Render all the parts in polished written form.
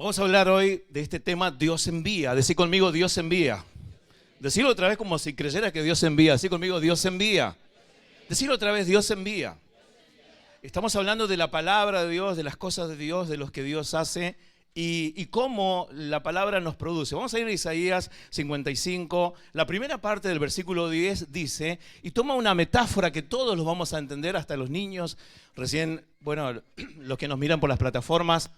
Vamos a hablar hoy de este tema, Dios envía. Decí conmigo, Dios envía. Decirlo otra vez como si creyera que Dios envía. Decí conmigo, Dios envía. Decirlo otra vez, Dios envía. Estamos hablando de la palabra de Dios, de las cosas de Dios, de los que Dios hace y cómo la palabra nos produce. Vamos a ir a Isaías 55. La primera parte del versículo 10 dice, y toma una metáfora que todos los vamos a entender, hasta los niños. Recién, bueno, los que nos miran por las plataformas,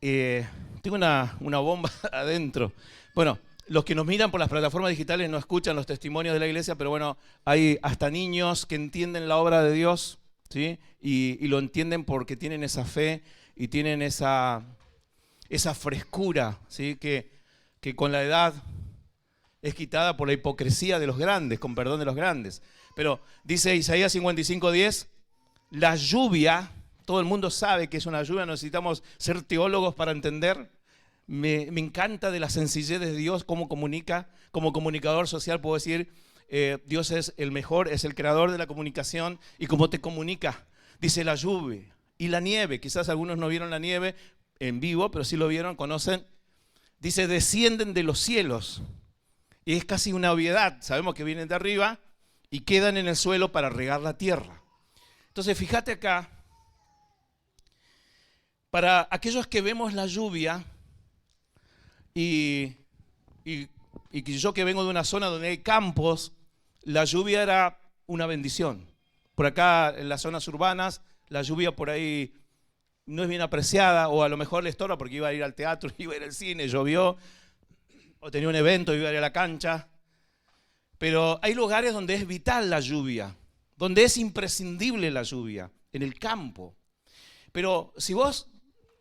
tengo una bomba adentro. Bueno, los que nos miran por las plataformas digitales no escuchan los testimonios de la iglesia, pero bueno, hay hasta niños que entienden la obra de Dios, ¿sí? Y lo entienden porque tienen esa fe y tienen esa frescura, ¿sí? Que con la edad es quitada por la hipocresía de los grandes, con perdón de los grandes. Pero dice Isaías 55:10, la lluvia, todo el mundo sabe que es una lluvia, no necesitamos ser teólogos para entender. Me encanta de la sencillez de Dios, cómo comunica. Como comunicador social puedo decir, Dios es el mejor, es el creador de la comunicación y cómo te comunica. Dice la lluvia y la nieve, quizás algunos no vieron la nieve en vivo, pero sí lo vieron, conocen. Dice, descienden de los cielos. Y es casi una obviedad, sabemos que vienen de arriba y quedan en el suelo para regar la tierra. Entonces fíjate acá, para aquellos que vemos la lluvia, y yo que vengo de una zona donde hay campos, la lluvia era una bendición. Por acá en las zonas urbanas, la lluvia por ahí no es bien apreciada, o a lo mejor le estorba porque iba a ir al teatro, iba a ir al cine, llovió, o tenía un evento, iba a ir a la cancha. Pero hay lugares donde es vital la lluvia, donde es imprescindible la lluvia, en el campo. Pero si vos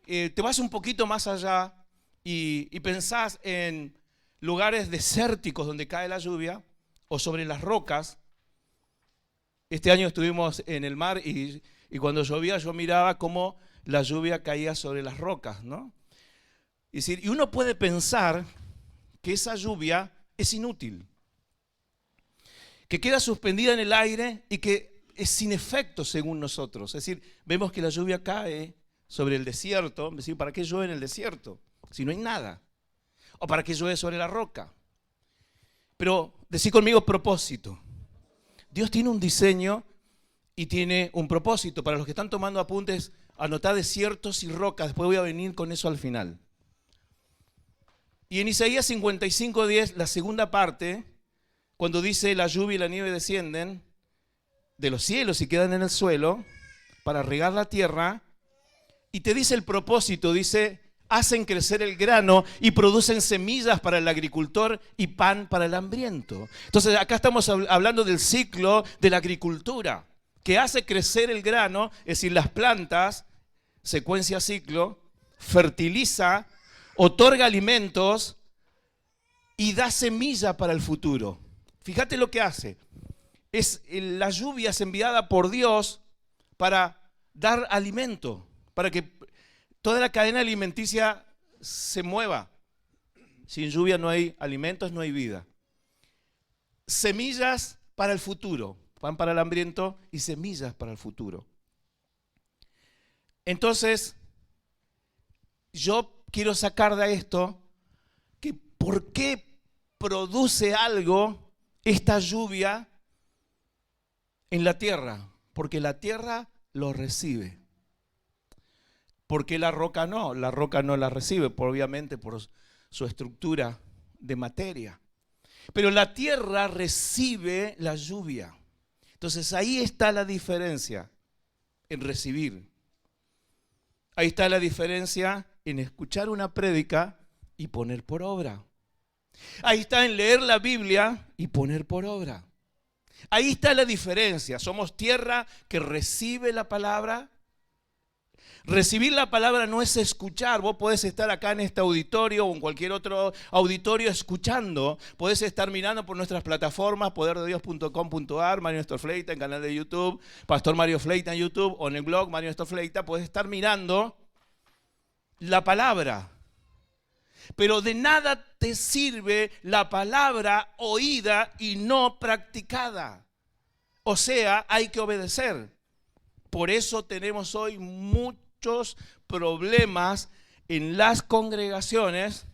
te vas un poquito más allá y pensás en lugares desérticos donde cae la lluvia o sobre las rocas. Este año estuvimos en el mar y cuando llovía yo miraba cómo la lluvia caía sobre las rocas, ¿no? Es decir, y uno puede pensar que esa lluvia es inútil, que queda suspendida en el aire y que es sin efecto según nosotros. Es decir, vemos que la lluvia cae sobre el desierto. Es decir, ¿para qué llueve en el desierto si no hay nada? ¿O para qué llueve sobre la roca? Pero decí conmigo propósito. Dios tiene un diseño y tiene un propósito. Para los que están tomando apuntes, anotá desiertos y rocas. Después voy a venir con eso al final. Y en Isaías 55:10, la segunda parte, cuando dice la lluvia y la nieve descienden de los cielos y quedan en el suelo para regar la tierra, y te dice el propósito, dice, hacen crecer el grano y producen semillas para el agricultor y pan para el hambriento. Entonces acá estamos hablando del ciclo de la agricultura, que hace crecer el grano, es decir, las plantas, secuencia ciclo, fertiliza, otorga alimentos y da semilla para el futuro. Fíjate lo que hace. La lluvia es enviada por Dios para dar alimento, para que toda la cadena alimenticia se mueva. Sin lluvia no hay alimentos, no hay vida. Semillas para el futuro, pan para el hambriento y semillas para el futuro. Entonces, yo quiero sacar de esto que ¿por qué produce algo esta lluvia en la tierra? Porque la tierra lo recibe. ¿Por qué la roca no? La roca no la recibe, obviamente por su estructura de materia. Pero la tierra recibe la lluvia. Entonces ahí está la diferencia en recibir. Ahí está la diferencia en escuchar una prédica y poner por obra. Ahí está en leer la Biblia y poner por obra. Ahí está la diferencia. Somos tierra que recibe la palabra. Recibir la palabra no es escuchar. Vos podés estar acá en este auditorio o en cualquier otro auditorio escuchando. Podés estar mirando por nuestras plataformas, poderdedios.com.ar, Mario Néstor Fleita en canal de YouTube, Pastor Mario Fleita en YouTube o en el blog Mario Néstor Fleita. Podés estar mirando la palabra. Pero de nada te sirve la palabra oída y no practicada. O sea, hay que obedecer. Por eso tenemos hoy muchos problemas en las congregaciones,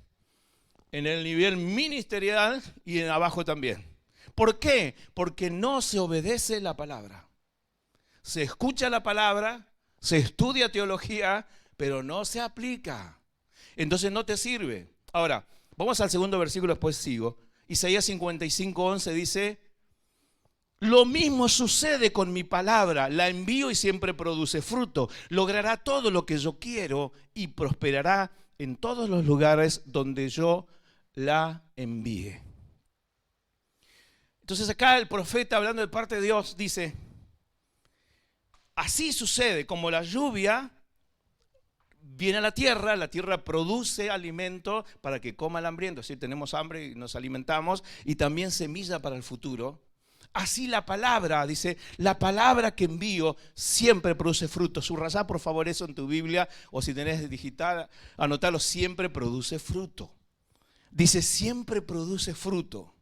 en el nivel ministerial y en abajo también. ¿Por qué? Porque no se obedece la palabra. Se escucha la palabra, se estudia teología, pero no se aplica. Entonces no te sirve. Ahora, vamos al segundo versículo, después sigo. Isaías 55:11 dice: lo mismo sucede con mi palabra, la envío y siempre produce fruto. Logrará todo lo que yo quiero y prosperará en todos los lugares donde yo la envíe. Entonces acá el profeta, hablando de parte de Dios, dice: así sucede, como la lluvia viene a la tierra produce alimento para que coma el hambriento. Es decir, tenemos hambre y nos alimentamos, y también semilla para el futuro. Así la palabra, dice, la palabra que envío siempre produce fruto. Subrayá por favor eso en tu Biblia, o si tenés digital, anotalo: siempre produce fruto. Dice, siempre produce fruto.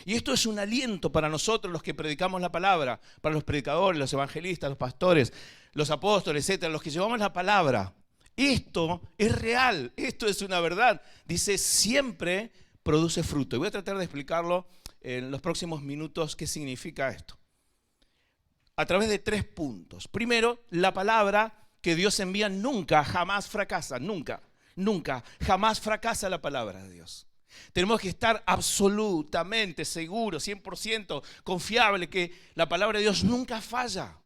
Y esto es un aliento para nosotros los que predicamos la palabra, para los predicadores, los evangelistas, los pastores, los apóstoles, etcétera, los que llevamos la palabra. Esto es real, esto es una verdad. Dice, siempre produce fruto. Y voy a tratar de explicarlo en los próximos minutos qué significa esto, a través de 3 puntos. Primero, la palabra que Dios envía nunca, jamás fracasa, nunca, jamás fracasa la palabra de Dios. Tenemos que estar absolutamente seguros, 100% confiable que la palabra de Dios nunca falla.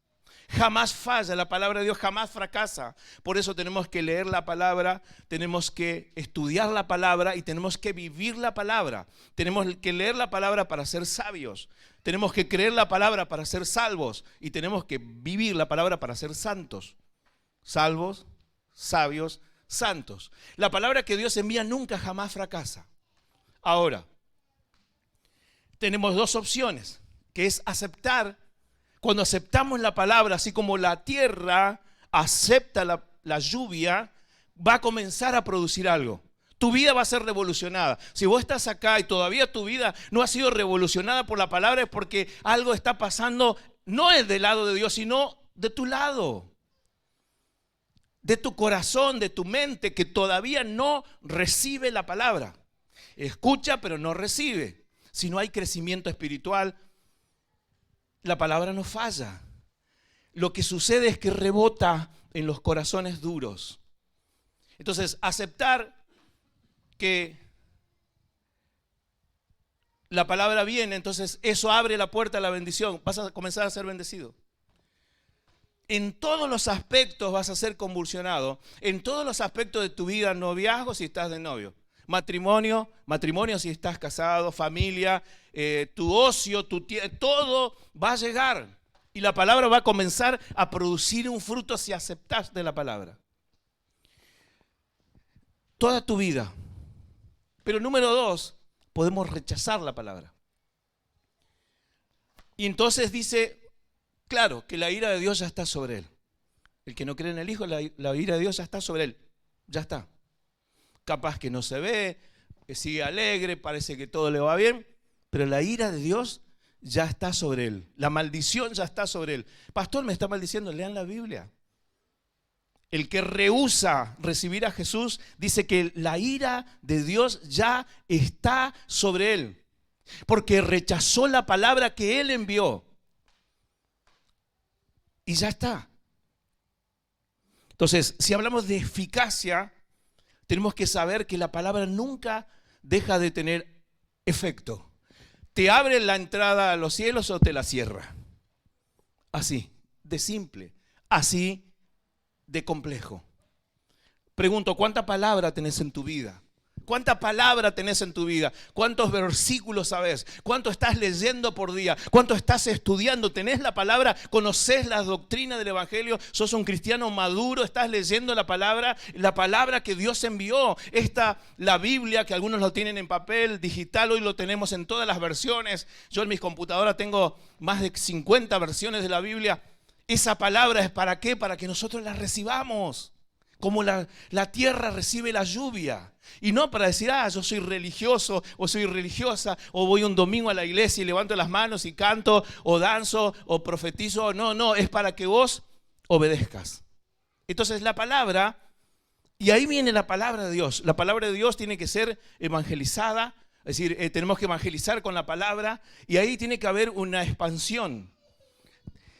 Jamás falla, la palabra de Dios jamás fracasa. Por eso tenemos que leer la palabra, tenemos que estudiar la palabra y tenemos que vivir la palabra. Tenemos que leer la palabra para ser sabios, tenemos que creer la palabra para ser salvos y tenemos que vivir la palabra para ser santos. Salvos, sabios, santos. La palabra que Dios envía nunca jamás fracasa. Ahora, tenemos 2 opciones, que es aceptar. Cuando aceptamos la palabra, así como la tierra acepta la lluvia, va a comenzar a producir algo. Tu vida va a ser revolucionada. Si vos estás acá y todavía tu vida no ha sido revolucionada por la palabra, es porque algo está pasando, no es del lado de Dios, sino de tu lado, de tu corazón, de tu mente, que todavía no recibe la palabra. Escucha, pero no recibe. Si no hay crecimiento espiritual, la palabra no falla. Lo que sucede es que rebota en los corazones duros. Entonces, aceptar que la palabra viene, entonces eso abre la puerta a la bendición. Vas a comenzar a ser bendecido. En todos los aspectos vas a ser convulsionado. En todos los aspectos de tu vida, noviazgo si estás de novio, matrimonio si estás casado, familia, tu ocio, todo va a llegar. Y la palabra va a comenzar a producir un fruto si aceptas de la palabra. Toda tu vida. Pero número 2, podemos rechazar la palabra. Y entonces dice, claro, que la ira de Dios ya está sobre él. El que no cree en el Hijo, la ira de Dios ya está sobre él. Ya está. Capaz que no se ve, sigue alegre, parece que todo le va bien, pero la ira de Dios ya está sobre él. La maldición ya está sobre él. Pastor, me está maldiciendo. Lean la Biblia. El que rehúsa recibir a Jesús dice que la ira de Dios ya está sobre él, porque rechazó la palabra que él envió. Y ya está. Entonces, si hablamos de eficacia, tenemos que saber que la palabra nunca deja de tener efecto. ¿Te abre la entrada a los cielos o te la cierra? Así, de simple, así de complejo. Pregunto, ¿cuánta palabra tenés en tu vida? ¿Cuánta palabra tenés en tu vida? ¿Cuántos versículos sabés? ¿Cuánto estás leyendo por día? ¿Cuánto estás estudiando? ¿Tenés la palabra? ¿Conocés la doctrina del Evangelio? ¿Sos un cristiano maduro? ¿Estás leyendo la palabra que Dios envió? La Biblia, que algunos lo tienen en papel, digital, hoy lo tenemos en todas las versiones. Yo en mis computadoras tengo más de 50 versiones de la Biblia. Esa palabra es ¿para qué? Para que nosotros la recibamos. Como la tierra recibe la lluvia. Y no para decir, yo soy religioso o soy religiosa, o voy un domingo a la iglesia y levanto las manos y canto, o danzo, o profetizo. No, es para que vos obedezcas. Entonces la palabra Y ahí viene la palabra de Dios. La palabra de Dios tiene que ser evangelizada, es decir, tenemos que evangelizar con la palabra y ahí tiene que haber una expansión.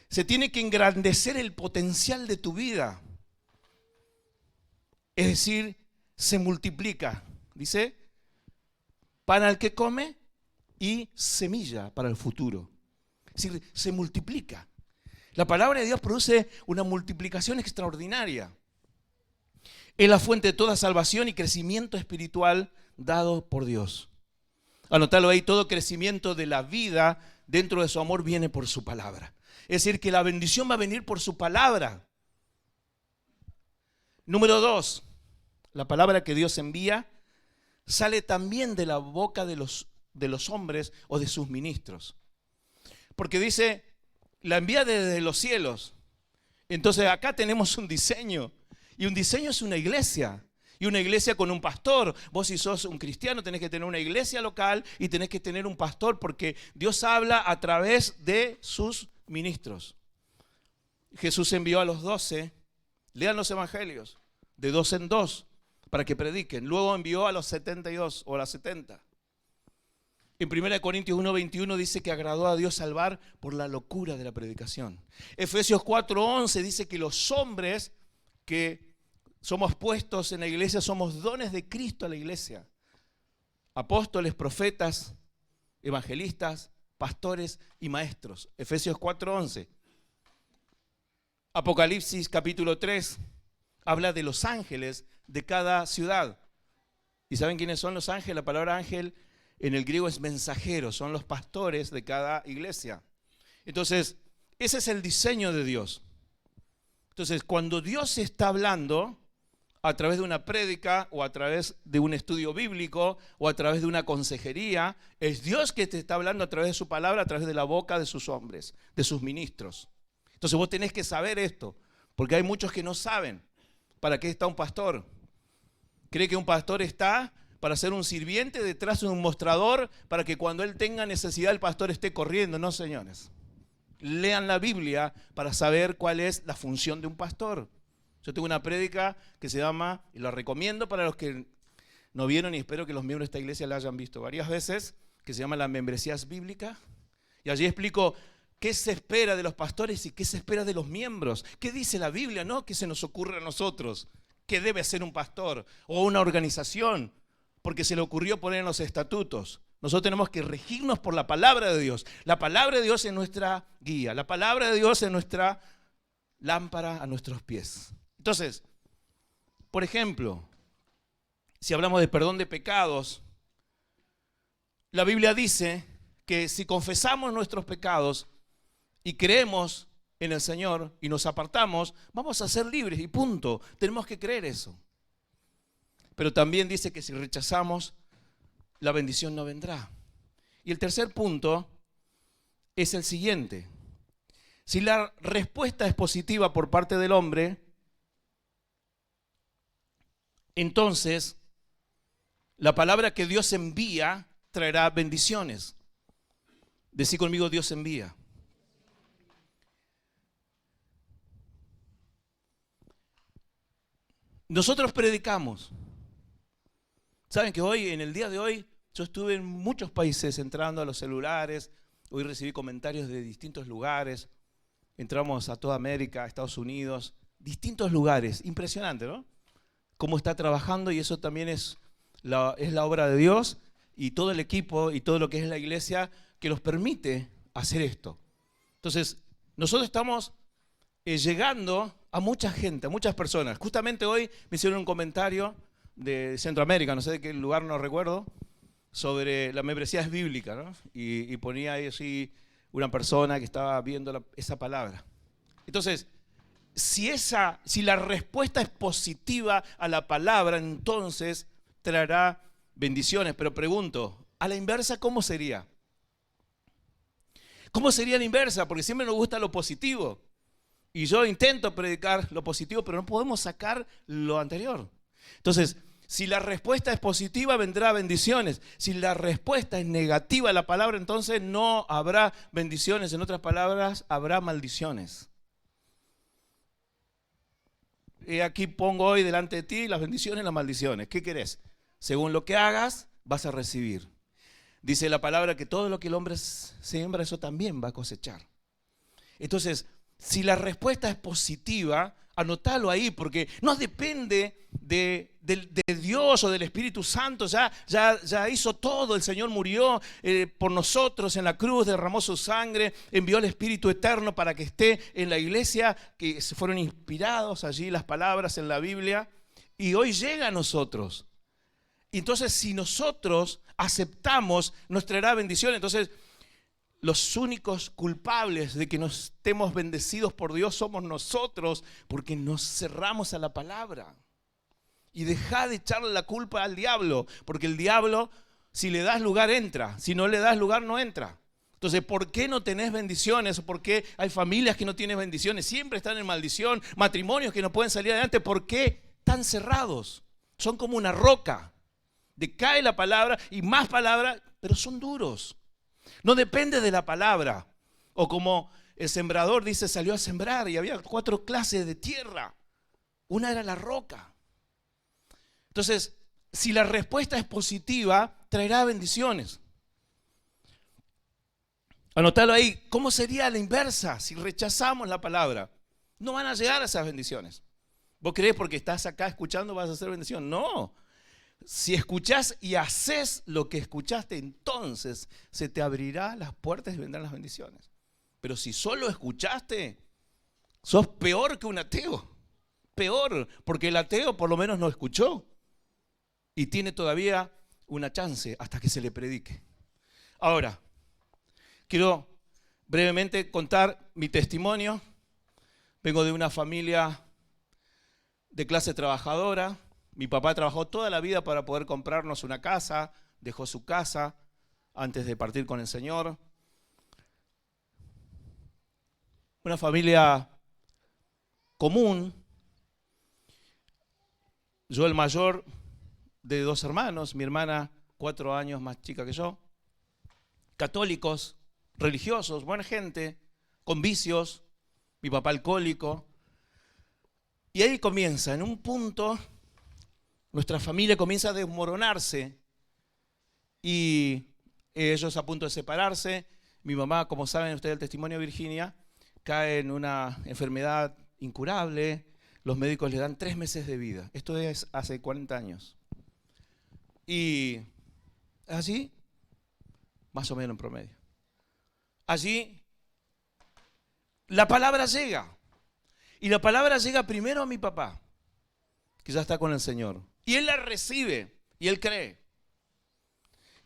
Se tiene que engrandecer el potencial de tu vida. Es decir, se multiplica. Dice, para el que come y semilla para el futuro. Es decir, se multiplica. La palabra de Dios produce una multiplicación extraordinaria. Es la fuente de toda salvación y crecimiento espiritual dado por Dios. Anotalo ahí, todo crecimiento de la vida dentro de su amor viene por su palabra. Es decir, que la bendición va a venir por su palabra. Número 2, la palabra que Dios envía sale también de la boca de los hombres o de sus ministros. Porque dice, la envía desde los cielos. Entonces acá tenemos un diseño. Y un diseño es una iglesia. Y una iglesia con un pastor. Vos si sos un cristiano tenés que tener una iglesia local y tenés que tener un pastor porque Dios habla a través de sus ministros. Jesús envió a los 12, lean los evangelios, de 2 en 2 para que prediquen. Luego envió a los 72 o a las 70. En 1 Corintios 1:21 dice que agradó a Dios salvar por la locura de la predicación. Efesios 4:11 dice que los hombres que somos puestos en la iglesia somos dones de Cristo a la iglesia. Apóstoles, profetas, evangelistas, pastores y maestros. Efesios 4:11. Apocalipsis capítulo 3 habla de los ángeles de cada ciudad. ¿Y saben quiénes son los ángeles? La palabra ángel en el griego es mensajero, son los pastores de cada iglesia. Entonces, ese es el diseño de Dios. Entonces, cuando Dios está hablando a través de una prédica o a través de un estudio bíblico o a través de una consejería, es Dios que te está hablando a través de su palabra, a través de la boca de sus hombres, de sus ministros. Entonces vos tenés que saber esto, porque hay muchos que no saben para qué está un pastor. Cree que un pastor está para ser un sirviente detrás de un mostrador, para que cuando él tenga necesidad el pastor esté corriendo. No, señores. Lean la Biblia para saber cuál es la función de un pastor. Yo tengo una prédica que se llama, y la recomiendo para los que no vieron, y espero que los miembros de esta iglesia la hayan visto varias veces, que se llama La Membresías Bíblicas. Y allí explico qué se espera de los pastores y qué se espera de los miembros. ¿Qué dice la Biblia? No, ¿qué se nos ocurre a nosotros? ¿Qué debe hacer un pastor o una organización? Porque se le ocurrió poner en los estatutos. Nosotros tenemos que regirnos por la palabra de Dios. La palabra de Dios es nuestra guía. La palabra de Dios es nuestra lámpara a nuestros pies. Entonces, por ejemplo, si hablamos de perdón de pecados, la Biblia dice que si confesamos nuestros pecados y creemos en el Señor y nos apartamos, vamos a ser libres y punto. Tenemos que creer eso. Pero también dice que si rechazamos, la bendición no vendrá. Y el tercer punto es el siguiente. Si la respuesta es positiva por parte del hombre, entonces la palabra que Dios envía traerá bendiciones. Decí conmigo, Dios envía. Nosotros predicamos. Saben que hoy, en el día de hoy, yo estuve en muchos países entrando a los celulares. Hoy recibí comentarios de distintos lugares. Entramos a toda América, a Estados Unidos, distintos lugares. Impresionante, ¿no? Cómo está trabajando, y eso también es la obra de Dios y todo el equipo y todo lo que es la iglesia que nos permite hacer esto. Entonces, nosotros estamos llegando a mucha gente, a muchas personas. Justamente hoy me hicieron un comentario de Centroamérica, no sé de qué lugar, no recuerdo, sobre la membresía bíblica, ¿no? Y ponía ahí así una persona que estaba viendo esa palabra. Entonces, si la respuesta es positiva a la palabra, entonces traerá bendiciones. Pero pregunto, a la inversa, ¿cómo sería? ¿Cómo sería la inversa? Porque siempre nos gusta lo positivo. Y yo intento predicar lo positivo, pero no podemos sacar lo anterior. Entonces, si la respuesta es positiva, vendrá bendiciones. Si la respuesta es negativa a la palabra, entonces no habrá bendiciones. En otras palabras, habrá maldiciones. aquí pongo hoy delante de ti las bendiciones y las maldiciones. ¿Qué querés? Según lo que hagas, vas a recibir. Dice la palabra que todo lo que el hombre siembra, eso también va a cosechar. Entonces, si la respuesta es positiva, anótalo ahí, porque no depende de Dios o del Espíritu Santo. Ya hizo todo. El Señor murió por nosotros en la cruz, derramó su sangre, envió el Espíritu Eterno para que esté en la iglesia, que se fueron inspirados allí las palabras en la Biblia, y hoy llega a nosotros. Entonces, si nosotros aceptamos, nos traerá bendición. Entonces, los únicos culpables de que nos estemos bendecidos por Dios somos nosotros, porque nos cerramos a la palabra. Y deja de echarle la culpa al diablo, porque el diablo, si le das lugar, entra. Si no le das lugar, no entra. Entonces, ¿por qué no tenés bendiciones? ¿Por qué hay familias que no tienen bendiciones? Siempre están en maldición, matrimonios que no pueden salir adelante. ¿Por qué están cerrados? Son como una roca. Decae la palabra y más palabra, pero son duros. No depende de la palabra. O como el sembrador dice, salió a sembrar y había 4 clases de tierra. Una era la roca. Entonces, si la respuesta es positiva, traerá bendiciones. Anótalo ahí. ¿Cómo sería la inversa si rechazamos la palabra? No van a llegar a esas bendiciones. ¿Vos creés porque estás acá escuchando vas a hacer bendición? No. Si escuchás y haces lo que escuchaste, entonces se te abrirán las puertas y vendrán las bendiciones. Pero si solo escuchaste, sos peor que un ateo. Peor, porque el ateo por lo menos no escuchó. Y tiene todavía una chance hasta que se le predique. Ahora, quiero brevemente contar mi testimonio. Vengo de una familia de clase trabajadora. Mi papá trabajó toda la vida para poder comprarnos una casa. Dejó su casa antes de partir con el Señor. Una familia común. Yo el mayor de 2 hermanos, mi hermana 4 años más chica que yo, católicos, religiosos, buena gente, con vicios, mi papá alcohólico. Y ahí comienza, en un punto, nuestra familia comienza a desmoronarse y ellos a punto de separarse. Mi mamá, como saben ustedes el testimonio de Virginia, cae en una enfermedad incurable. Los médicos le dan 3 meses de vida. Esto es hace 40 años. Y allí, más o menos en promedio, allí la palabra llega. Y la palabra llega primero a mi papá, que ya está con el Señor. Y él la recibe y él cree.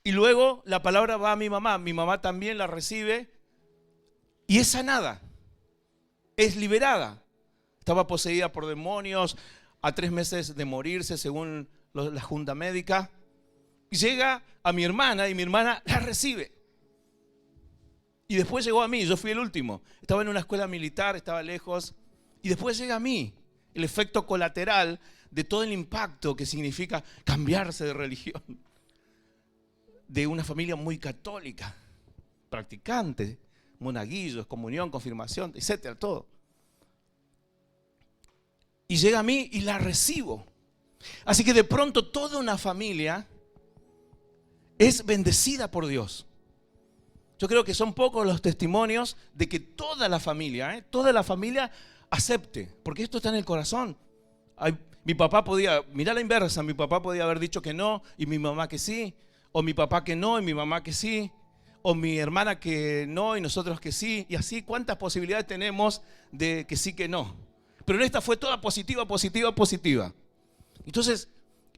Y luego la palabra va a mi mamá también la recibe y es sanada, es liberada. Estaba poseída por demonios, a 3 meses de morirse según la junta médica. Y llega a mi hermana y mi hermana la recibe. Y después llegó a mí, yo fui el último. Estaba en una escuela militar, estaba lejos. Y después llega a mí, el efecto colateral de todo el impacto que significa cambiarse de religión. De una familia muy católica, practicante, monaguillos, comunión, confirmación, etcétera, todo. Y llega a mí y la recibo. Así que de pronto toda una familia es bendecida por Dios. Yo creo que son pocos los testimonios de que toda la familia acepte, porque esto está en el corazón. Mi papá podía, mirá la inversa, mi papá podía haber dicho que no y mi mamá que sí, o mi papá que no y mi mamá que sí, o mi hermana que no y nosotros que sí, y así cuántas posibilidades tenemos de que sí que no. Pero en esta fue toda positiva, positiva, positiva. Entonces,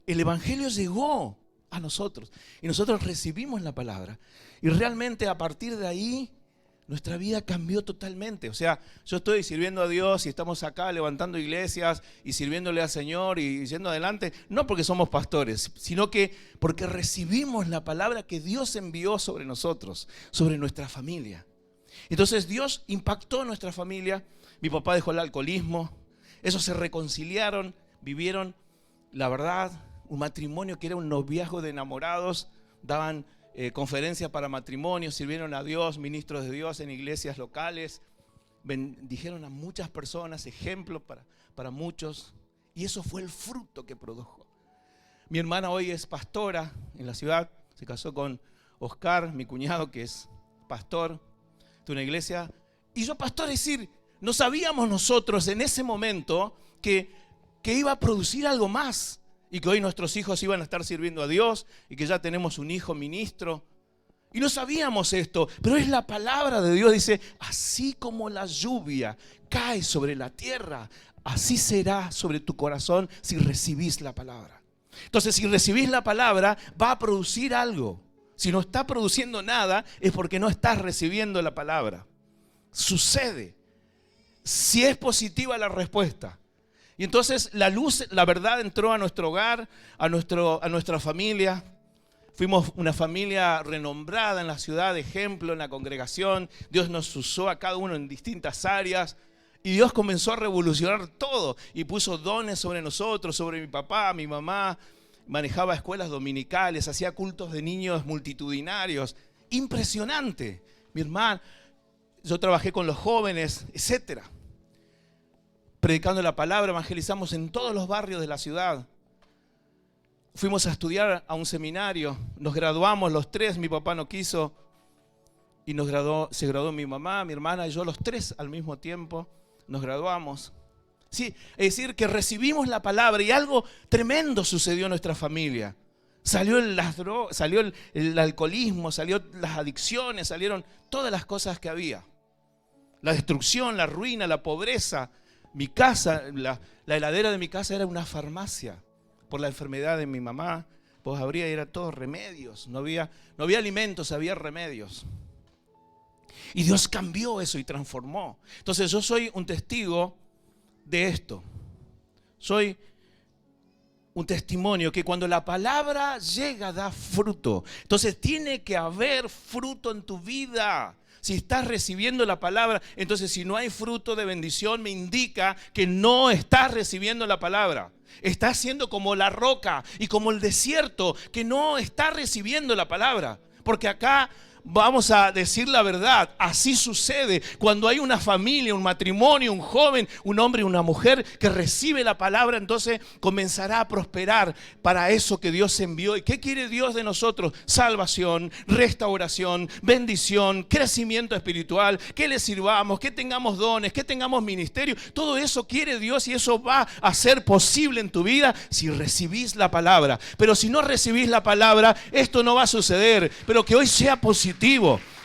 el evangelio llegó a nosotros y nosotros recibimos la palabra y realmente a partir de ahí nuestra vida cambió totalmente. O sea, yo estoy sirviendo a Dios y estamos acá levantando iglesias y sirviéndole al Señor y yendo adelante, no porque somos pastores, sino que porque recibimos la palabra que Dios envió sobre nosotros, sobre nuestra familia. Entonces Dios impactó nuestra familia. Mi papá dejó el alcoholismo, ellos se reconciliaron, vivieron la verdad, un matrimonio que era un noviazgo de enamorados, daban conferencias para matrimonios, sirvieron a Dios, ministros de Dios en iglesias locales, bendijeron a muchas personas, ejemplos para muchos. Y eso fue el fruto que produjo. Mi hermana hoy es pastora en la ciudad, se casó con Oscar, mi cuñado, que es pastor de una iglesia. Y yo, pastor, es decir, no sabíamos nosotros en ese momento que iba a producir algo más y que hoy nuestros hijos iban a estar sirviendo a Dios y que ya tenemos un hijo ministro. Y no sabíamos esto, pero es la palabra de Dios. Dice, así como la lluvia cae sobre la tierra, así será sobre tu corazón si recibís la palabra. Entonces, si recibís la palabra, va a producir algo. Si no está produciendo nada, es porque no estás recibiendo la palabra. Sucede. Si es positiva la respuesta. Y entonces la luz, la verdad entró a nuestro hogar, a nuestra familia. Fuimos una familia renombrada en la ciudad, ejemplo en la congregación. Dios nos usó a cada uno en distintas áreas. Y Dios comenzó a revolucionar todo. Y puso dones sobre nosotros, sobre mi papá, mi mamá. Manejaba escuelas dominicales, hacía cultos de niños multitudinarios. Impresionante. Mi hermana, yo trabajé con los jóvenes, etcétera. Predicando la palabra, evangelizamos en todos los barrios de la ciudad. Fuimos a estudiar a un seminario, nos graduamos los tres, mi papá no quiso. Y se graduó mi mamá, mi hermana y yo, los tres al mismo tiempo, nos graduamos. Sí, es decir, que recibimos la palabra y algo tremendo sucedió en nuestra familia. Salió el alcoholismo, salió las adicciones, salieron todas las cosas que había. La destrucción, la ruina, la pobreza. Mi casa, la heladera de mi casa era una farmacia por la enfermedad de mi mamá. Pues era todo remedios, no había alimentos, había remedios. Y Dios cambió eso y transformó. Entonces yo soy un testigo de esto. Soy un testimonio que cuando la palabra llega da fruto. Entonces tiene que haber fruto en tu vida. Si estás recibiendo la palabra, entonces si no hay fruto de bendición, me indica que no estás recibiendo la palabra. Estás siendo como la roca y como el desierto, que no está recibiendo la palabra. Porque acá vamos a decir la verdad, así sucede cuando hay una familia, un matrimonio, un joven, un hombre y una mujer que recibe la palabra, entonces comenzará a prosperar para eso que Dios envió. ¿Y qué quiere Dios de nosotros? Salvación, restauración, bendición, crecimiento espiritual, que le sirvamos, que tengamos dones, que tengamos ministerio. Todo eso quiere Dios y eso va a ser posible en tu vida si recibís la palabra. Pero si no recibís la palabra, esto no va a suceder. Pero que hoy sea positivo.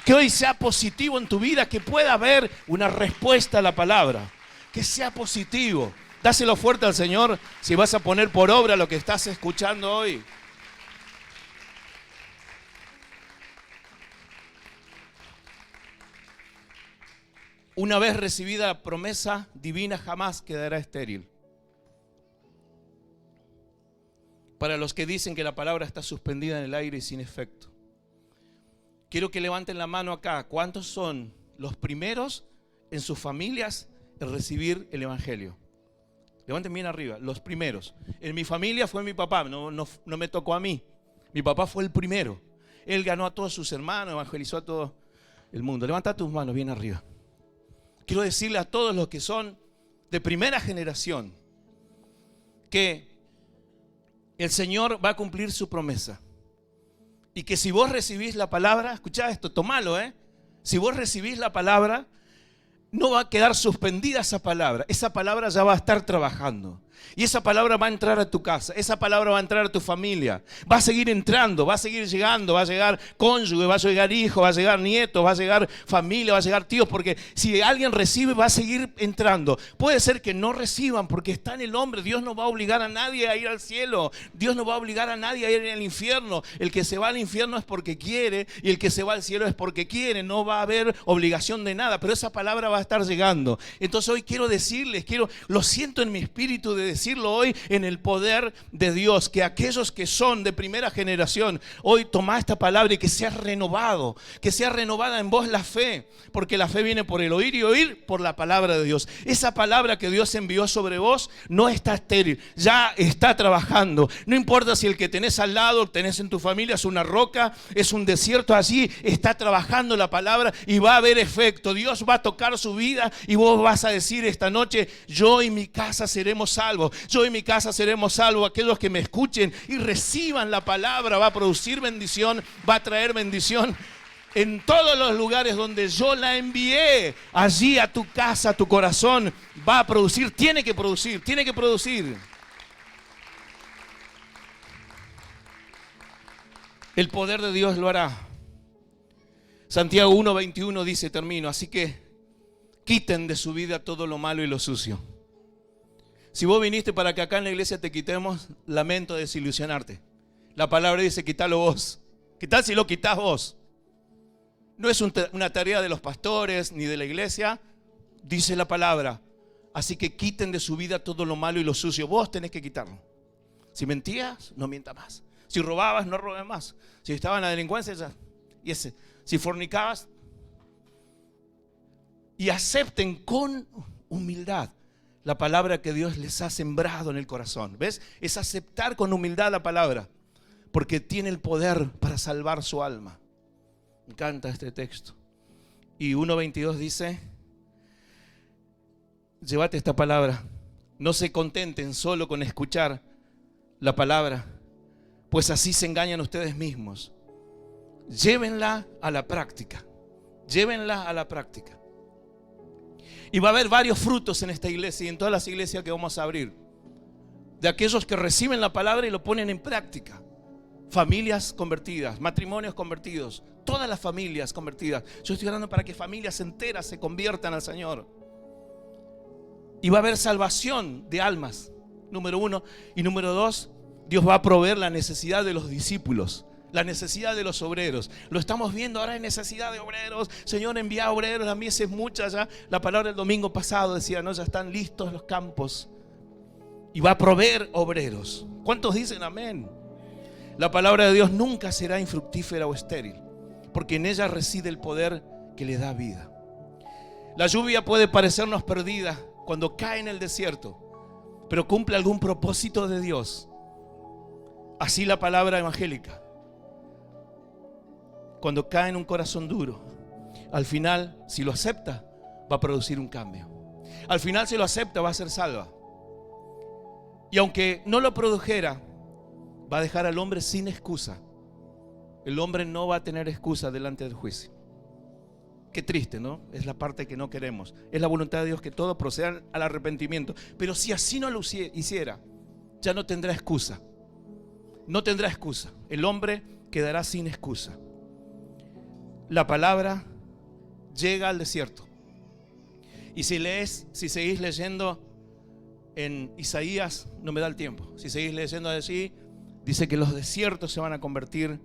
Que hoy sea positivo en tu vida, que pueda haber una respuesta a la palabra. Que sea positivo. Dáselo fuerte al Señor si vas a poner por obra lo que estás escuchando hoy. Una vez recibida la promesa divina, jamás quedará estéril. Para los que dicen que la palabra está suspendida en el aire y sin efecto. Quiero que levanten la mano acá. ¿Cuántos son los primeros en sus familias en recibir el evangelio? Levanten bien arriba, los primeros. En mi familia fue mi papá, no me tocó a mí. Mi papá fue el primero. Él ganó a todos sus hermanos, evangelizó a todo el mundo. Levanta tus manos bien arriba. Quiero decirle a todos los que son de primera generación que el Señor va a cumplir su promesa. Y que si vos recibís la palabra, escuchá esto, tomalo, si vos recibís la palabra, no va a quedar suspendida esa palabra ya va a estar trabajando. Y esa palabra va a entrar a tu casa, esa palabra va a entrar a tu familia, va a seguir entrando, va a seguir llegando, va a llegar cónyuge, va a llegar hijo, va a llegar nieto, va a llegar familia, va a llegar tíos, porque si alguien recibe va a seguir entrando. Puede ser que no reciban porque está en el hombre. Dios no va a obligar a nadie a ir al cielo, Dios no va a obligar a nadie a ir al infierno. El que se va al infierno es porque quiere y el que se va al cielo es porque quiere. No va a haber obligación de nada, pero esa palabra va a estar llegando. Entonces hoy quiero decirles, lo siento en mi espíritu de decirlo hoy en el poder de Dios, que aquellos que son de primera generación, hoy toma esta palabra y que sea renovado, que sea renovada en vos la fe, porque la fe viene por el oír y oír por la palabra de Dios. Esa palabra que Dios envió sobre vos no está estéril, ya está trabajando. No importa si el que tenés al lado, tenés en tu familia, es una roca, es un desierto, allí está trabajando la palabra y va a haber efecto. Dios va a tocar su vida y vos vas a decir esta noche: yo y mi casa seremos salvos. salvos. Yo y mi casa seremos salvos. Aquellos que me escuchen y reciban la palabra va a producir bendición, va a traer bendición. En todos los lugares donde yo la envié, allí a tu casa, a tu corazón, va a producir, tiene que producir, tiene que producir. El poder de Dios lo hará. Santiago 1:21 dice, termino, así que quiten de su vida todo lo malo y lo sucio. Si vos viniste para que acá en la iglesia te quitemos, lamento desilusionarte. La palabra dice, quitalo vos. ¿Qué tal si lo quitas vos? No es una tarea de los pastores ni de la iglesia, dice la palabra. Así que quiten de su vida todo lo malo y lo sucio. Vos tenés que quitarlo. Si mentías, no mientas más. Si robabas, no robes más. Si estabas en la delincuencia, ya. Si fornicabas. Y acepten con humildad la palabra que Dios les ha sembrado en el corazón. ¿Ves? Es aceptar con humildad la palabra. Porque tiene el poder para salvar su alma. Me encanta este texto. Y 1:22 dice, llévate esta palabra. No se contenten solo con escuchar la palabra, pues así se engañan ustedes mismos. Llévenla a la práctica. Llévenla a la práctica. Y va a haber varios frutos en esta iglesia y en todas las iglesias que vamos a abrir. De aquellos que reciben la palabra y lo ponen en práctica. Familias convertidas, matrimonios convertidos, todas las familias convertidas. Yo estoy orando para que familias enteras se conviertan al Señor. Y va a haber salvación de almas, número 1. Y número 2, Dios va a proveer la necesidad de los discípulos, la necesidad de los obreros. Lo estamos viendo, ahora hay necesidad de obreros. Señor, envía obreros, la mies es mucha ya. La palabra del domingo pasado decía, no, ya están listos los campos. Y va a proveer obreros. ¿Cuántos dicen amén? La palabra de Dios nunca será infructífera o estéril, porque en ella reside el poder que le da vida. La lluvia puede parecernos perdida cuando cae en el desierto, pero cumple algún propósito de Dios. Así la palabra evangélica, cuando cae en un corazón duro, al final, si lo acepta, va a producir un cambio. Al final, si lo acepta, va a ser salva. Y aunque no lo produjera, va a dejar al hombre sin excusa. El hombre no va a tener excusa delante del juicio. Qué triste, ¿no? Es la parte que no queremos. Es la voluntad de Dios que todos procedan al arrepentimiento. Pero si así no lo hiciera, ya no tendrá excusa. No tendrá excusa. El hombre quedará sin excusa. La palabra llega al desierto. Y si seguís leyendo en Isaías, no me da el tiempo. Si seguís leyendo así, dice que los desiertos se van a convertir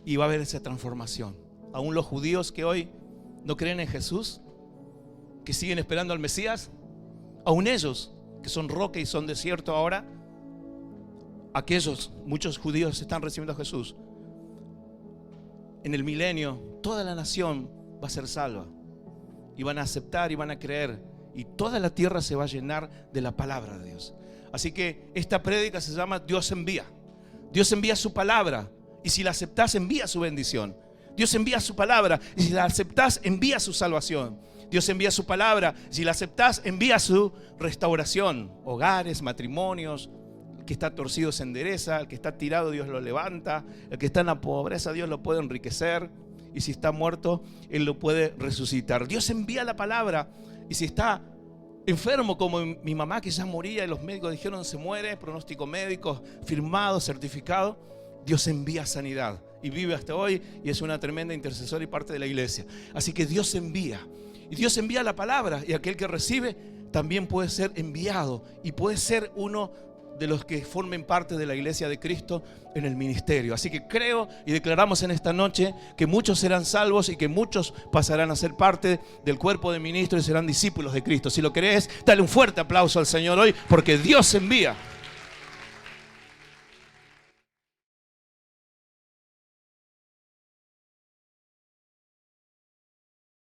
y va a haber esa transformación. Aún los judíos que hoy no creen en Jesús, que siguen esperando al Mesías, aún ellos que son roca y son desierto ahora, muchos judíos están recibiendo a Jesús. En el milenio, toda la nación va a ser salva y van a aceptar y van a creer, y toda la tierra se va a llenar de la palabra de Dios. Así que esta prédica se llama Dios envía. Dios envía su palabra, y si la aceptás, envía su bendición. Dios envía su palabra, y si la aceptás, envía su salvación. Dios envía su palabra, si la aceptás, envía su restauración. Hogares, matrimonios. El que está torcido se endereza, el que está tirado Dios lo levanta, el que está en la pobreza Dios lo puede enriquecer, y si está muerto Él lo puede resucitar. Dios envía la palabra, y si está enfermo como mi mamá que ya moría y los médicos dijeron se muere, pronóstico médico firmado, certificado, Dios envía sanidad y vive hasta hoy y es una tremenda intercesora y parte de la iglesia. Así que Dios envía, y Dios envía la palabra, y aquel que recibe también puede ser enviado y puede ser uno de los que formen parte de la iglesia de Cristo en el ministerio. Así que creo y declaramos en esta noche que muchos serán salvos y que muchos pasarán a ser parte del cuerpo de ministros y serán discípulos de Cristo. Si lo crees, dale un fuerte aplauso al Señor hoy, porque Dios envía.